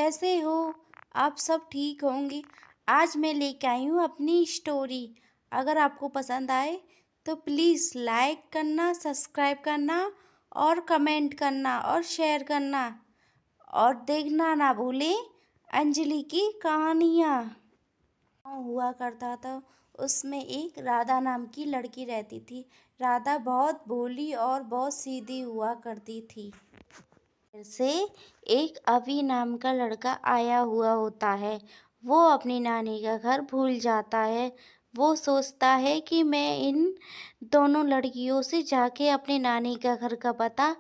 कैसे हो? आप सब ठीक होंगे। आज मैं लेके आई हूँ अपनी स्टोरी। अगर आपको पसंद आए तो प्लीज़ लाइक करना, सब्सक्राइब करना और कमेंट करना और शेयर करना और देखना ना भूलें अंजलि की कहानियाँ। हुआ करता था, उसमें एक राधा नाम की लड़की रहती थी। राधा बहुत भोली और बहुत सीधी हुआ करती थी। फिर से एक अभी नाम का लड़का आया हुआ होता है। वो अपनी नानी का घर भूल जाता है। वो सोचता है कि मैं इन दोनों लड़कियों से जाके अपनी नानी का घर का पता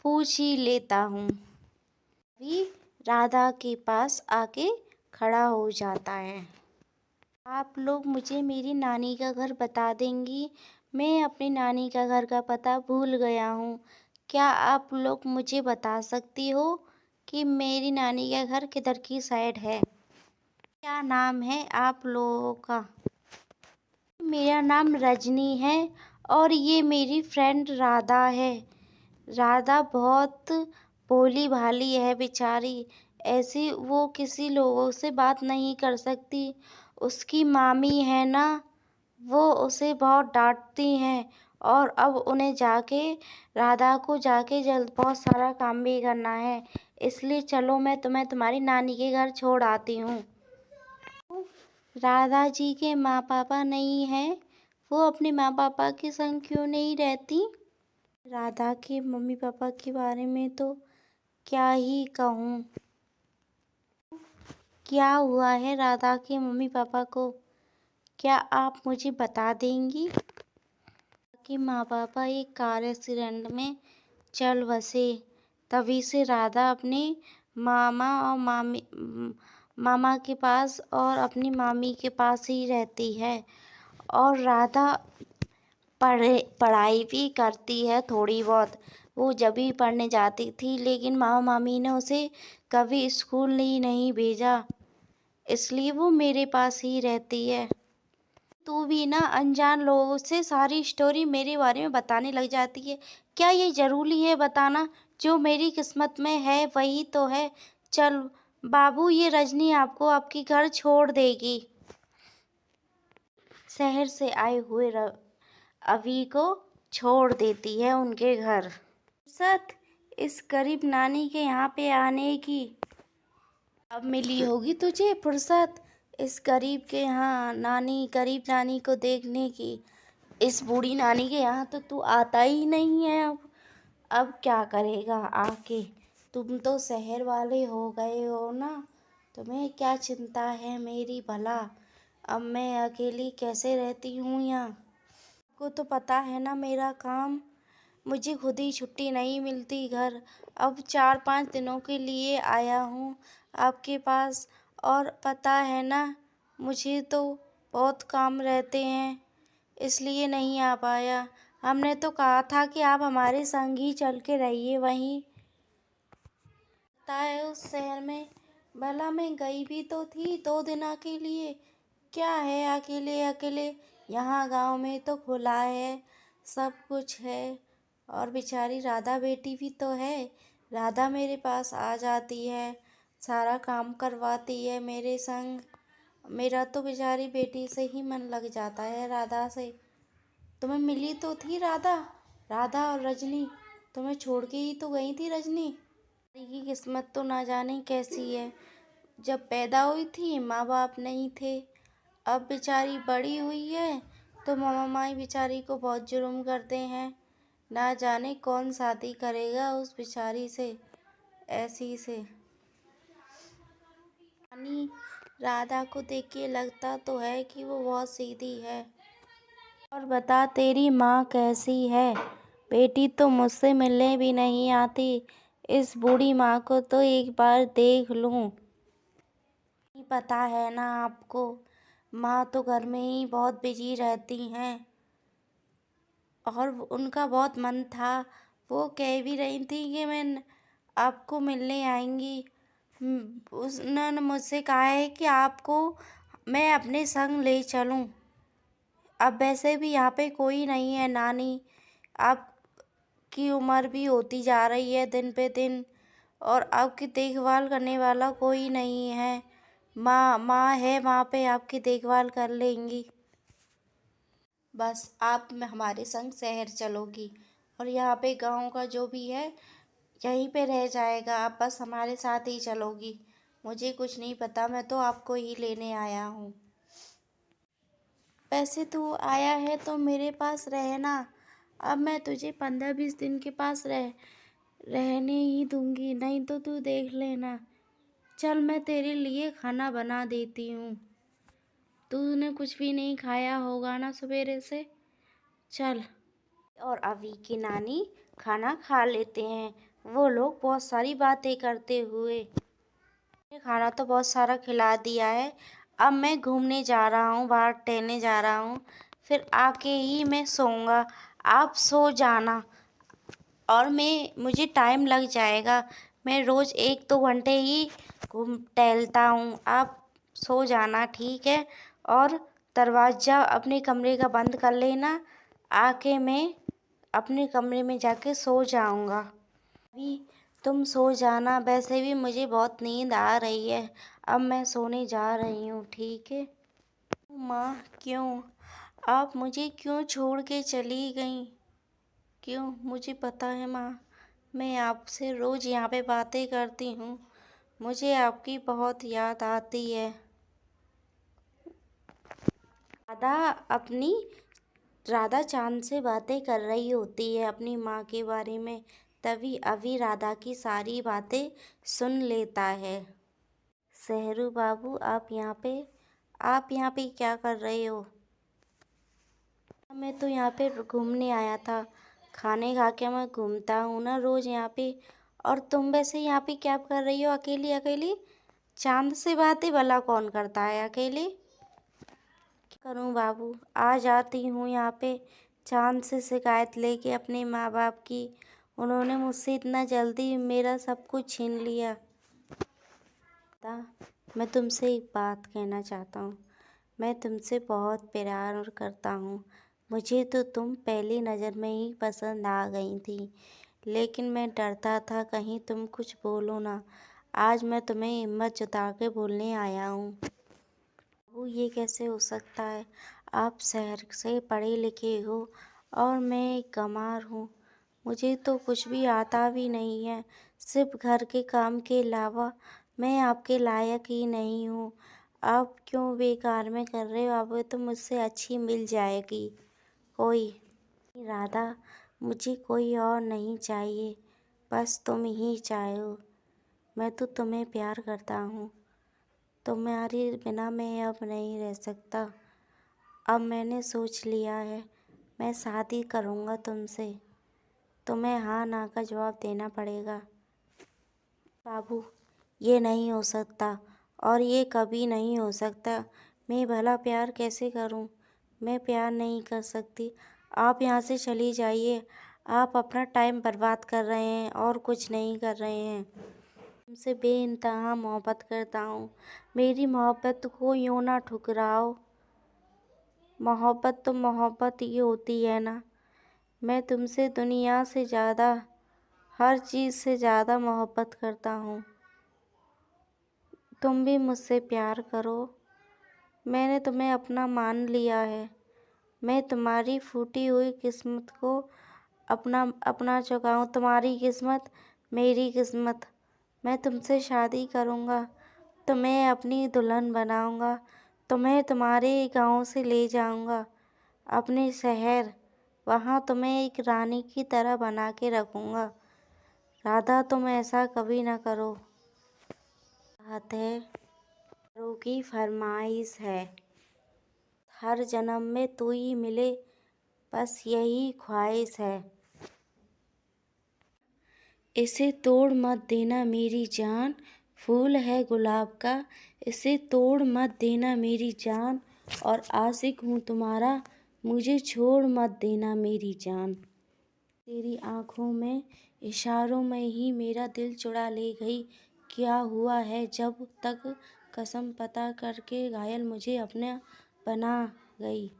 पूछ ही लेता हूँ। अभी राधा के पास आके खड़ा हो जाता है। आप लोग मुझे मेरी नानी का घर बता देंगी? मैं अपनी नानी का घर का पता भूल गया हूँ। क्या आप लोग मुझे बता सकती हो कि मेरी नानी का घर किधर की साइड है? क्या नाम है आप लोगों का? मेरा नाम रजनी है और ये मेरी फ्रेंड राधा है। राधा बहुत भोली भाली है बेचारी। ऐसी वो किसी लोगों से बात नहीं कर सकती। उसकी मामी है ना, वो उसे बहुत डांटती हैं और अब उन्हें जाके राधा को जाके जल्द बहुत सारा काम भी करना है। इसलिए चलो मैं तुम्हें तुम्हारी नानी के घर छोड़ आती हूँ। राधा जी के माँ पापा नहीं हैं, वो अपने माँ पापा के संग क्यों नहीं रहती? राधा के मम्मी पापा के बारे में तो क्या ही कहूँ। क्या हुआ है राधा के मम्मी पापा को? क्या आप मुझे बता देंगी? कि माँ पापा एक कार एक्सीडेंट में चल बसे। तभी से राधा अपने मामा और मामा के पास और अपनी मामी के पास ही रहती है। और राधा पढ़ाई भी करती है थोड़ी बहुत। वो जब भी पढ़ने जाती थी, लेकिन मामा मामी ने उसे कभी स्कूल ही नहीं भेजा, इसलिए वो मेरे पास ही रहती है। तू भी ना अनजान लोगों से सारी स्टोरी मेरे बारे में बताने लग जाती है। क्या ये ज़रूरी है बताना? जो मेरी किस्मत में है वही तो है। चल बाबू, ये रजनी आपको आपके घर छोड़ देगी। शहर से आए हुए अभी को छोड़ देती है उनके घर। फुर्सत इस गरीब नानी के यहाँ पे आने की अब मिली होगी तुझे फुर्सत इस गरीब के यहाँ गरीब नानी को देखने की। इस बूढ़ी नानी के यहाँ तो तू आता ही नहीं है। अब क्या करेगा आके? तुम तो शहर वाले हो गए हो ना, तुम्हें क्या चिंता है मेरी भला? अब मैं अकेली कैसे रहती हूँ यहाँ? आपको तो पता है ना मेरा काम, मुझे खुद ही छुट्टी नहीं मिलती घर। अब 4-5 दिनों के लिए आया हूँ आपके पास, और पता है ना मुझे तो बहुत काम रहते हैं, इसलिए नहीं आ पाया। हमने तो कहा था कि आप हमारे संग ही चल के रहिए वहीं। पता है उस शहर में भला मैं गई भी तो थी 2 दिनों के लिए। क्या है अकेले अकेले? यहाँ गांव में तो खुला है, सब कुछ है। और बेचारी राधा बेटी भी तो है। राधा मेरे पास आ जाती है, सारा काम करवाती है मेरे संग। मेरा तो बेचारी बेटी से ही मन लग जाता है, राधा से। तुम्हें मिली तो थी राधा, राधा और रजनी तुम्हें छोड़ के ही तो गई थी रजनी। की किस्मत तो ना जाने कैसी है। जब पैदा हुई थी माँ बाप नहीं थे, अब बेचारी बड़ी हुई है तो मामा माई बेचारी को बहुत जुर्म करते हैं। ना जाने कौन शादी करेगा उस बेचारी से, ऐसी से। रानी राधा को देख के लगता तो है कि वो बहुत सीधी है। और बता तेरी माँ कैसी है? बेटी तो मुझसे मिलने भी नहीं आती। इस बूढ़ी माँ को तो एक बार देख लूं। पता है ना आपको, माँ तो घर में ही बहुत बिजी रहती हैं और उनका बहुत मन था। वो कह भी रही थी कि मैं आपको मिलने आएंगी। उन्होंने मुझसे कहा है कि आपको मैं अपने संग ले चलूं। अब वैसे भी यहाँ पे कोई नहीं है नानी, आपकी उम्र भी होती जा रही है दिन पे दिन, और आपकी देखभाल करने वाला कोई नहीं है। माँ है, माँ पे आपकी देखभाल कर लेंगी। बस आप हमारे संग शहर चलोगी और यहाँ पे गांव का जो भी है यहीं पे रह जाएगा। आप बस हमारे साथ ही चलोगी। मुझे कुछ नहीं पता, मैं तो आपको ही लेने आया हूँ। वैसे तू आया है तो मेरे पास रहना। अब मैं तुझे 15-20 दिन के पास रहने ही दूंगी, नहीं तो तू देख लेना। चल मैं तेरे लिए खाना बना देती हूँ। तूने कुछ भी नहीं खाया होगा ना सवेरे से। चल। और अभी की नानी खाना खा लेते हैं। वो लोग बहुत सारी बातें करते हुए। खाना तो बहुत सारा खिला दिया है। अब मैं घूमने जा रहा हूँ, बाहर टहलने जा रहा हूँ, फिर आके ही मैं सोऊंगा। आप सो जाना। और मुझे टाइम लग जाएगा। मैं रोज़ 1-2 घंटे ही टहलता हूँ। आप सो जाना, ठीक है। और दरवाज़ा अपने कमरे का बंद कर लेना। आके मैं अपने कमरे में जाके सो जाऊँगा। अभी तुम सो जाना। वैसे भी मुझे बहुत नींद आ रही है। अब मैं सोने जा रही हूँ, ठीक है। माँ, क्यों आप मुझे क्यों छोड़ के चली गईं? क्यों? मुझे पता है माँ, मैं आपसे रोज़ यहाँ पे बातें करती हूँ। मुझे आपकी बहुत याद आती है। राधा अपनी राधा चाँद से बातें कर रही होती है अपनी माँ के बारे में। तभी अभी राधा की सारी बातें सुन लेता है। सहरू बाबू, आप यहाँ पे क्या कर रहे हो? मैं तो यहाँ पे घूमने आया था। खाने खा के मैं घूमता हूँ ना रोज़ यहाँ पे। और तुम वैसे यहाँ पे क्या कर रही हो अकेली अकेली? चाँद से बातें भला कौन करता है अकेले? क्या करूँ बाबू, आ जाती हूँ यहाँ पे चाँद से शिकायत लेके अपने माँ बाप की। उन्होंने मुझसे इतना जल्दी मेरा सब कुछ छीन लिया। मैं तुमसे एक बात कहना चाहता हूँ। मैं तुमसे बहुत प्यार करता हूँ। मुझे तो तुम पहली नज़र में ही पसंद आ गई थी, लेकिन मैं डरता था कहीं तुम कुछ बोलो ना। आज मैं तुम्हें हिम्मत जुटा के बोलने आया हूँ। वो ये कैसे हो सकता है? आप शहर से पढ़े लिखे हो और मैं एक गंवार हूँ। मुझे तो कुछ भी आता भी नहीं है। सिर्फ घर के काम के अलावा मैं आपके लायक ही नहीं हूँ। आप क्यों बेकार में कर रहे हो? आप तो मुझसे अच्छी मिल जाएगी कोई। राधा, मुझे कोई और नहीं चाहिए, बस तुम ही चाहो। मैं तो तुम्हें प्यार करता हूँ। तुम्हारे बिना मैं अब नहीं रह सकता। अब मैंने सोच लिया है, मैं शादी करूँगा तुमसे। तुम्हें हाँ ना का जवाब देना पड़ेगा। बाबू, ये नहीं हो सकता और ये कभी नहीं हो सकता। मैं भला प्यार कैसे करूं? मैं प्यार नहीं कर सकती। आप यहाँ से चली जाइए। आप अपना टाइम बर्बाद कर रहे हैं और कुछ नहीं कर रहे हैं। तुमसे बेइंतहा मोहब्बत करता हूँ। मेरी मोहब्बत को यूँ ना ठुकराओ। मोहब्बत तो मोहब्बत ही होती है ना। मैं तुमसे दुनिया से ज़्यादा, हर चीज़ से ज़्यादा मोहब्बत करता हूँ। तुम भी मुझसे प्यार करो। मैंने तुम्हें अपना मान लिया है। मैं तुम्हारी फूटी हुई किस्मत को अपना चुका हूँ। तुम्हारी किस्मत मेरी किस्मत। मैं तुमसे शादी करूँगा। तुम्हें अपनी दुल्हन बनाऊँगा। तुम्हें तुम्हारे गांव से ले जाऊँगा अपने शहर। वहाँ तुम्हें एक रानी की तरह बना के रखूँगा। राधा, तुम ऐसा कभी ना करो। बात है, चारों की फरमाइश है। हर जन्म में तू ही मिले, बस यही ख्वाहिश है। इसे तोड़ मत देना मेरी जान, फूल है गुलाब का। इसे तोड़ मत देना मेरी जान, और आशिक हूँ तुम्हारा, मुझे छोड़ मत देना मेरी जान। तेरी आँखों में इशारों में ही मेरा दिल चुरा ले गई। क्या हुआ है जब तक कसम पता करके घायल मुझे अपना बना गई।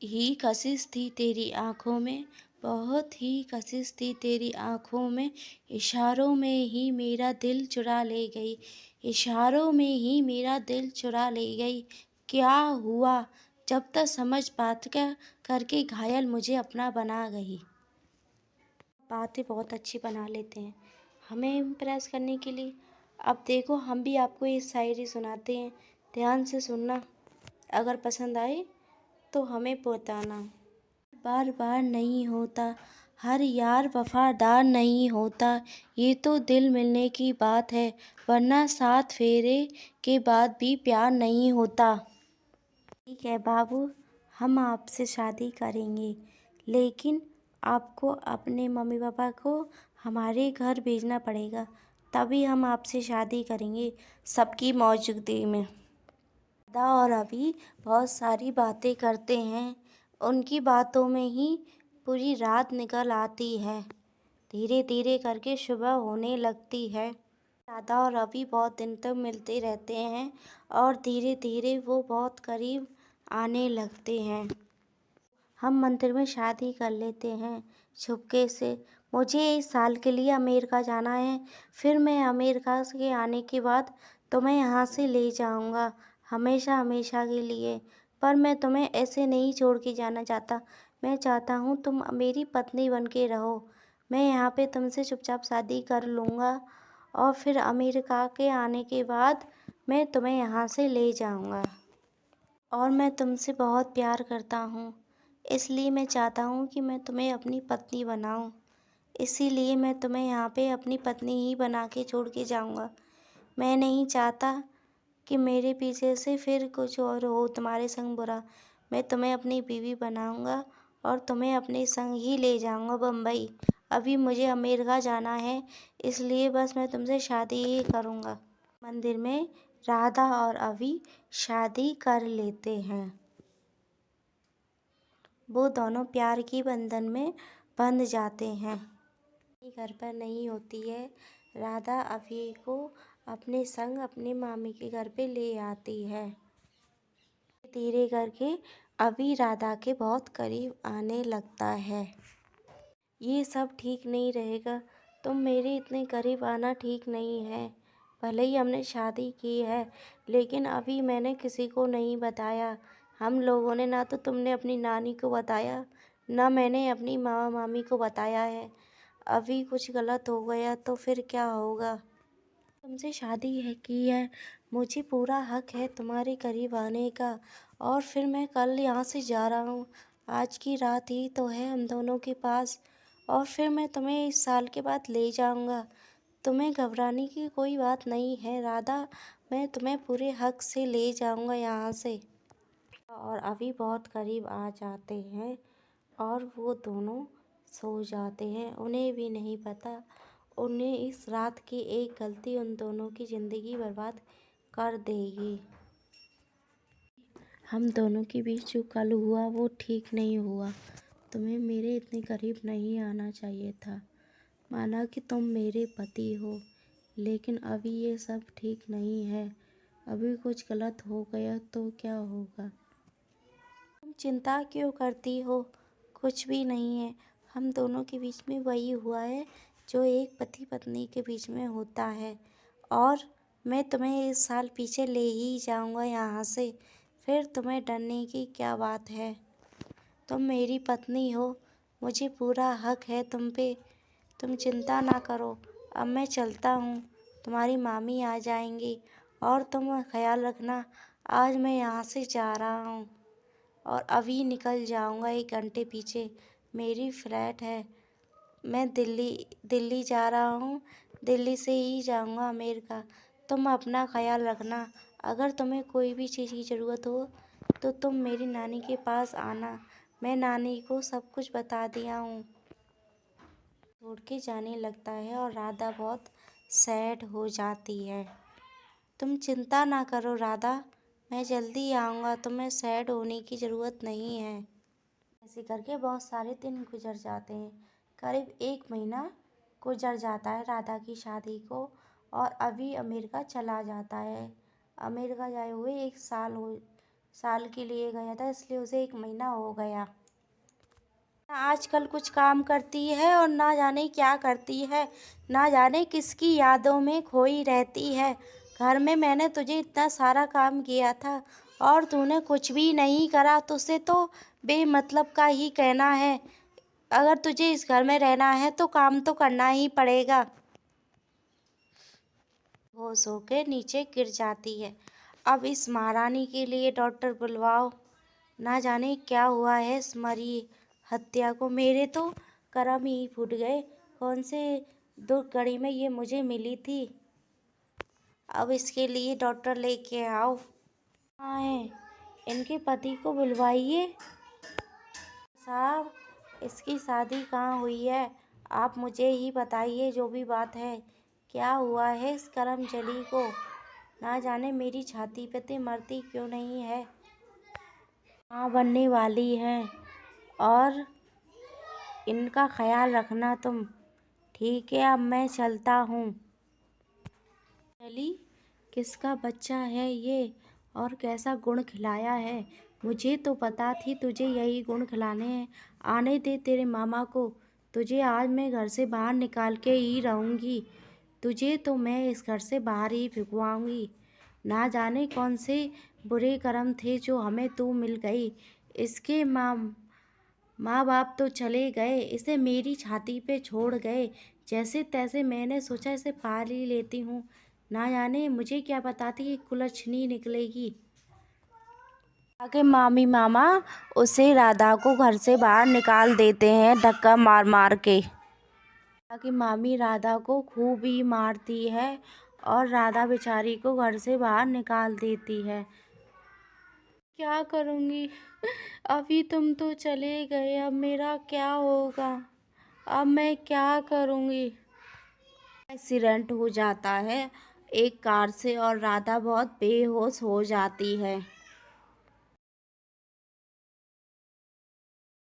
ही कशिश थी तेरी आँखों में, बहुत ही कशिश थी तेरी आँखों में, इशारों में ही मेरा दिल चुरा ले गई, इशारों में ही मेरा दिल चुरा ले गई। क्या हुआ जब तक समझ बात का करके घायल मुझे अपना बना गई। बातें बहुत अच्छी बना लेते हैं हमें इम्प्रेस करने के लिए। अब देखो हम भी आपको ये शायरी सुनाते हैं, ध्यान से सुनना, अगर पसंद आए तो हमें बताना। बार बार नहीं होता, हर यार वफादार नहीं होता, ये तो दिल मिलने की बात है, वरना 7 फेरे के बाद भी प्यार नहीं होता। ठीक है बाबू, हम आपसे शादी करेंगे, लेकिन आपको अपने मम्मी पापा को हमारे घर भेजना पड़ेगा, तभी हम आपसे शादी करेंगे सबकी मौजूदगी में। दादा और अभी बहुत सारी बातें करते हैं, उनकी बातों में ही पूरी रात निकल आती है, धीरे धीरे करके सुबह होने लगती है। दादा और अभी बहुत दिन तक मिलते रहते हैं और धीरे धीरे वो बहुत करीब आने लगते हैं। हम मंदिर में शादी कर लेते हैं छुपके से। मुझे इस साल के लिए अमेरिका जाना है, फिर मैं अमेरिका से आने के बाद तुम्हें यहाँ से ले जाऊँगा हमेशा हमेशा के लिए। पर मैं तुम्हें ऐसे नहीं छोड़ के जाना चाहता, मैं चाहता हूँ तुम मेरी पत्नी बन के रहो। मैं यहाँ पे तुमसे चुपचाप शादी कर लूँगा और फिर अमेरिका के आने के बाद मैं तुम्हें यहाँ से ले जाऊँगा। और मैं तुमसे बहुत प्यार करता हूँ, इसलिए मैं चाहता हूँ कि मैं तुम्हें अपनी पत्नी बनाऊँ। इसीलिए मैं तुम्हें यहाँ पे अपनी पत्नी ही बना के छोड़ के जाऊँगा। मैं नहीं चाहता कि मेरे पीछे से फिर कुछ और हो तुम्हारे संग बुरा। मैं तुम्हें अपनी बीवी बनाऊँगा और तुम्हें अपने संग ही ले जाऊँगा बम्बई। अभी मुझे अमेरिका जाना है, इसलिए बस मैं तुमसे शादी ही करूँगा। मंदिर में राधा और अभी शादी कर लेते हैं। वो दोनों प्यार के बंधन में बंध जाते हैं। घर पर नहीं होती है, राधा अभी को अपने संग अपने मामी के घर पे ले आती है। धीरे करके अभी राधा के बहुत करीब आने लगता है। ये सब ठीक नहीं रहेगा, तुम मेरे इतने करीब आना ठीक नहीं है। भले ही हमने शादी की है, लेकिन अभी मैंने किसी को नहीं बताया। हम लोगों ने, ना तो तुमने अपनी नानी को बताया, ना मैंने अपनी मामा मामी को बताया है। अभी कुछ गलत हो गया तो फिर क्या होगा। तुमसे शादी है की है, मुझे पूरा हक है तुम्हारे करीब आने का। और फिर मैं कल यहाँ से जा रहा हूँ, आज की रात ही तो है हम दोनों के पास, और फिर मैं तुम्हें इस साल के बाद ले जाऊँगा। तुम्हें घबराने की कोई बात नहीं है राधा, मैं तुम्हें पूरे हक से ले जाऊँगा यहाँ से। और अभी बहुत करीब आ जाते हैं और वो दोनों सो जाते हैं। उन्हें भी नहीं पता, उन्हें इस रात की एक गलती उन दोनों की ज़िंदगी बर्बाद कर देगी। हम दोनों के बीच जो कल हुआ वो ठीक नहीं हुआ। तुम्हें मेरे इतने करीब नहीं आना चाहिए था। माना कि तुम मेरे पति हो, लेकिन अभी ये सब ठीक नहीं है। अभी कुछ गलत हो गया तो क्या होगा। तुम चिंता क्यों करती हो, कुछ भी नहीं है। हम दोनों के बीच में वही हुआ है जो एक पति पत्नी के बीच में होता है। और मैं तुम्हें इस साल पीछे ले ही जाऊंगा यहाँ से, फिर तुम्हें डरने की क्या बात है। तुम मेरी पत्नी हो, मुझे पूरा हक है तुम पे। तुम चिंता ना करो, अब मैं चलता हूँ, तुम्हारी मामी आ जाएंगी। और तुम ख्याल रखना, आज मैं यहाँ से जा रहा हूँ और अभी निकल जाऊँगा 1 घंटे पीछे। मेरी फ़्लाइट है, मैं दिल्ली जा रहा हूँ, दिल्ली से ही जाऊँगा अमेरिका। तुम अपना ख्याल रखना, अगर तुम्हें कोई भी चीज़ की ज़रूरत हो तो तुम मेरी नानी के पास आना, मैं नानी को सब कुछ बता दिया हूँ। छोड़ के जाने लगता है और राधा बहुत सैड हो जाती है। तुम चिंता ना करो राधा, मैं जल्दी आऊँगा, तुम्हें सैड होने की ज़रूरत नहीं है। ऐसे करके बहुत सारे दिन गुजर जाते हैं। करीब 1 महीना गुजर जाता है राधा की शादी को और अभी अमेरिका चला जाता है। अमेरिका जाए हुए 1 साल के लिए गया था, इसलिए उसे 1 महीना हो गया। ना आजकल कुछ काम करती है और ना जाने क्या करती है, ना जाने किसकी यादों में खोई रहती है। घर में मैंने तुझे इतना सारा काम किया था और तूने कुछ भी नहीं करा। तुझसे तो बेमतलब का ही कहना है। अगर तुझे इस घर में रहना है तो काम तो करना ही पड़ेगा। होश होके नीचे गिर जाती है। अब इस महारानी के लिए डॉक्टर बुलवाओ। ना जाने क्या हुआ है इस मरी हत्या को। मेरे तो करम ही फूट गए। कौन से दुख घड़ी में ये मुझे मिली थी। अब इसके लिए डॉक्टर लेके आओ। हाँ है, इनके पति को बुलवाइए। साहब, इसकी शादी कहाँ हुई है? आप मुझे ही बताइए जो भी बात है। क्या हुआ है इस करमजली को? ना जाने मेरी छाती पे ते मरती क्यों नहीं है। माँ बनने वाली है और इनका ख्याल रखना तुम। ठीक है, अब मैं चलता हूँ। चली, किसका बच्चा है ये और कैसा गुण खिलाया है? मुझे तो पता थी तुझे यही गुण खिलाने हैं। आने दे तेरे मामा को। तुझे आज मैं घर से बाहर निकाल के ही रहूँगी। तुझे तो मैं इस घर से बाहर ही फिकवाऊँगी। ना जाने कौन से बुरे कर्म थे जो हमें तू मिल गई। इसके माँ बाप तो चले गए, इसे मेरी छाती पे छोड़ गए। जैसे तैसे मैंने सोचा इसे पाल ही लेती हूँ। ना जाने मुझे क्या पता थी कि कुलच्छनी निकलेगी। आगे मामी मामा उसे राधा को घर से बाहर निकाल देते हैं धक्का मार मार के। ताकि मामी राधा को खूब ही मारती है और राधा बेचारी को घर से बाहर निकाल देती है। क्या करूँगी? अभी तुम तो चले गए, अब मेरा क्या होगा? अब मैं क्या करूँगी? एक्सीडेंट हो जाता है एक कार से और राधा बहुत बेहोश हो जाती है।